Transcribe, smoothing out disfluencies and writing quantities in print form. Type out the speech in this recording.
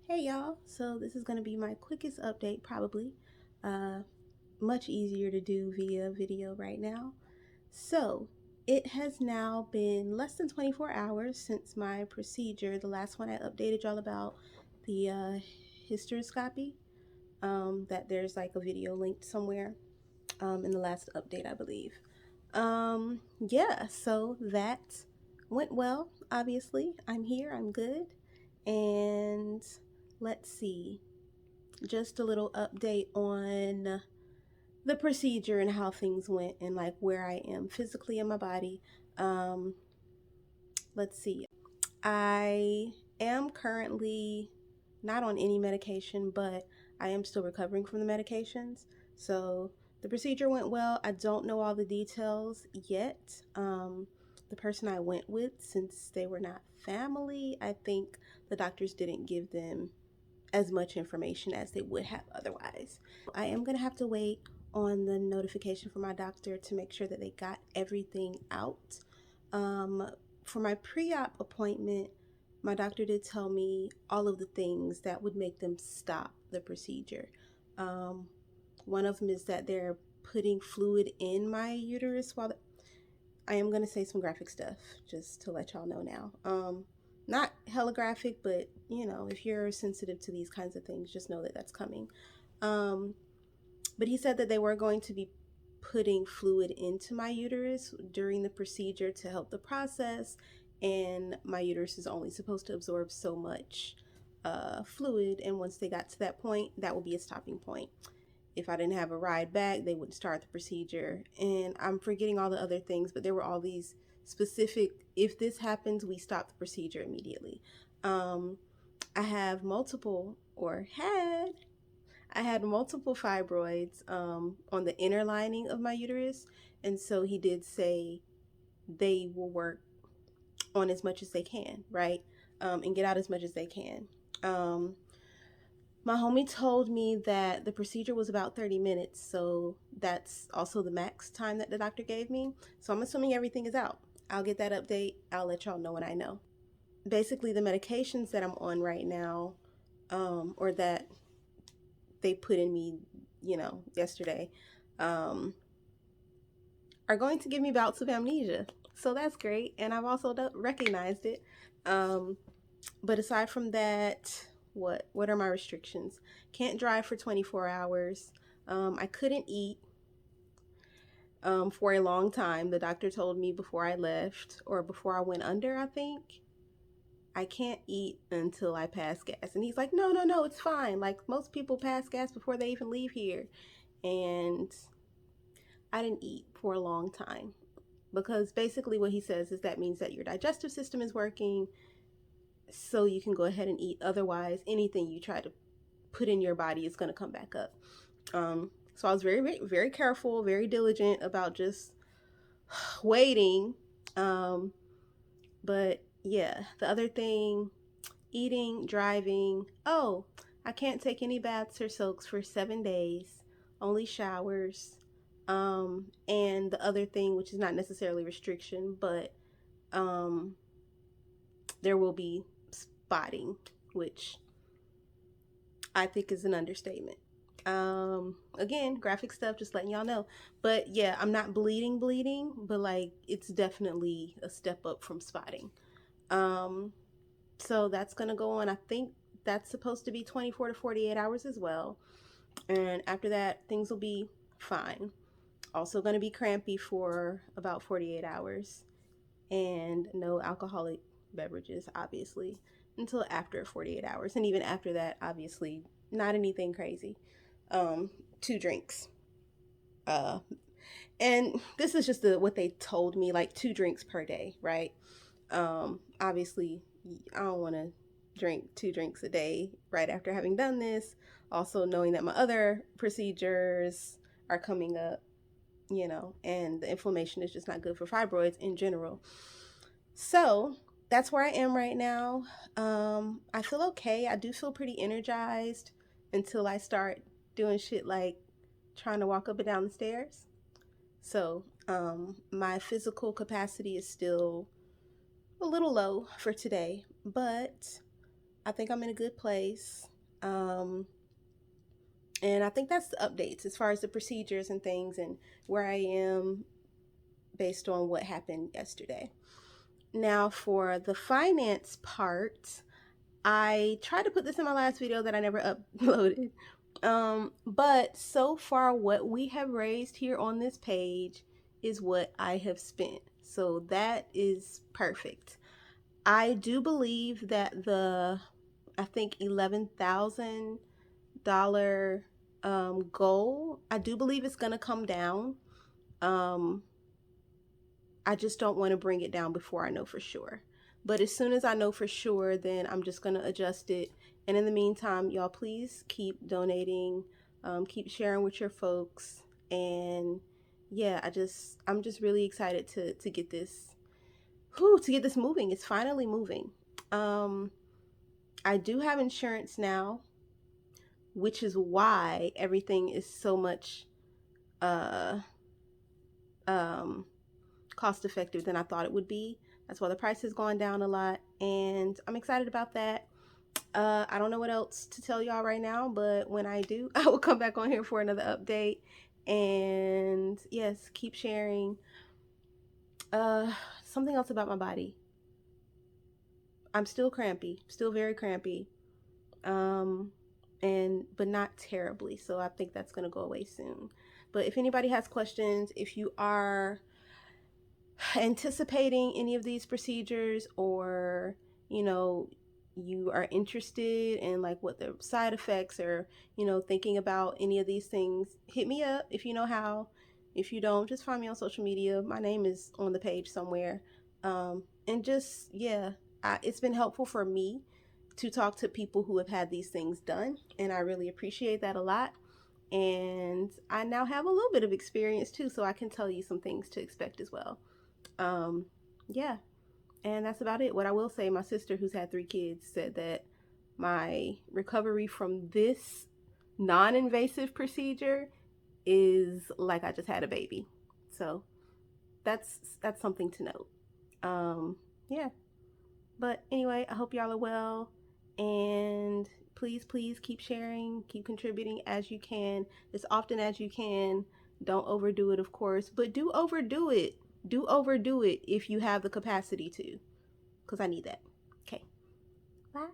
Hey y'all, so this is going to be my quickest update probably. Uh, Much easier to do via video right now. So it has now been less than 24 hours since my procedure, the last one I updated y'all about, the hysteroscopy, that there's like a video linked somewhere in the last update, I believe. Yeah, so that went well, obviously. I'm here, I'm good. And let's see, just a little update on the procedure and how things went and like where I am physically in my body. Um, let's see. I am currently not on any medication, but I am still recovering from the medications. So the procedure went well. I don't know all the details yet. The person I went with, since they were not family, I think the doctors didn't give them as much information as they would have otherwise. I am going to have to wait on the notification from my doctor to make sure that they got everything out. Um, for my pre-op appointment, my doctor did tell me all of the things that would make them stop the procedure. Um, One of them is that they're putting fluid in my uterus while I am going to say some graphic stuff just to let y'all know now. Not hella graphic, but if you're sensitive to these kinds of things, just know that that's coming. Um, but he said that they were going to be putting fluid into my uterus during the procedure to help the process, and my uterus is only supposed to absorb so much fluid, and once they got to that point, that will be a stopping point. If I didn't have a ride back, they wouldn't start the procedure. And I'm forgetting all the other things, but there were all these specific, if this happens, we stop the procedure immediately. Um, I have multiple, or had, I had multiple fibroids on the inner lining of my uterus. And so he did say they will work on as much as they can, right? And get out as much as they can. Um, My homie told me that the procedure was about 30 minutes, so that's also the max time that the doctor gave me. So I'm assuming everything is out. I'll get that update. I'll let y'all know when I know. Basically, the medications that I'm on right now, or that they put in me, yesterday, um, are going to give me bouts of amnesia. So that's great, and I've also recognized it. Um, but aside from that, what are my restrictions? Can't drive for 24 hours. I couldn't eat for a long time. The doctor told me before I left, or before I went under, I think, I can't eat until I pass gas. And he's like, no, no, no, it's fine. Like, most people pass gas before they even leave here. And I didn't eat for a long time, because basically what he says is that means that your digestive system is working, so you can go ahead and eat. Otherwise, anything you try to put in your body is going to come back up. So I was very, very careful, very diligent about just waiting. Um, but yeah, the other thing, eating, driving. Oh, I can't take any baths or soaks for 7 days, only showers. And the other thing, which is not necessarily restriction, but um, there will be spotting, which I think is an understatement. Again, graphic stuff, just letting y'all know. But yeah, I'm not bleeding, but like it's definitely a step up from spotting. Um, so that's gonna go on. I think that's supposed to be 24 to 48 hours as well. And after that, things will be fine. Also gonna be crampy for about 48 hours. And no alcoholic beverages, obviously, until after 48 hours. And even after that, obviously, not anything crazy. 2 drinks. Uh, and this is just what they told me, like 2 drinks per day, right? Obviously, I don't want to drink 2 drinks a day right after having done this. Also, knowing that my other procedures are coming up, and the inflammation is just not good for fibroids in general. So that's where I am right now. I feel okay. I do feel pretty energized until I start doing shit like trying to walk up and down the stairs. So my physical capacity is still a little low for today, but I think I'm in a good place. And I think that's the updates as far as the procedures and things and where I am based on what happened yesterday. Now, for the finance part, I tried to put this in my last video that I never uploaded. But so far, what we have raised here on this page is what I have spent. So that is perfect. I do believe that I think $11,000 goal, I do believe it's going to come down. I just don't want to bring it down before I know for sure. But as soon as I know for sure, then I'm just going to adjust it. And in the meantime, y'all, please keep donating, keep sharing with your folks. And yeah, I'm just really excited to get this, to get this moving. It's finally moving. I do have insurance now, which is why everything is so much uh, um, cost effective than I thought it would be. That's why the price has gone down a lot, and I'm excited about that. I don't know what else to tell y'all right now, but when I do, I will come back on here for another update. And yes, keep sharing. Something else about my body. I'm still crampy, still very crampy. But not terribly. So I think that's gonna go away soon. But if anybody has questions, if you are anticipating any of these procedures, or you are interested in like what the side effects, or thinking about any of these things, hit me up if you know how. If you don't, just find me on social media. My name is on the page somewhere. And just, yeah, it's been helpful for me to talk to people who have had these things done, and I really appreciate that a lot. And I now have a little bit of experience too, so I can tell you some things to expect as well. um yeah, and that's about it. What I will say, my sister, who's had 3 kids, said that my recovery from this non-invasive procedure is like I just had a baby. So that's something to note. Yeah, but anyway, I hope y'all are well, and please keep sharing, keep contributing as you can, as often as you can. Don't overdo it, of course, but do overdo it. Do overdo it if you have the capacity to, because I need that. Okay, bye.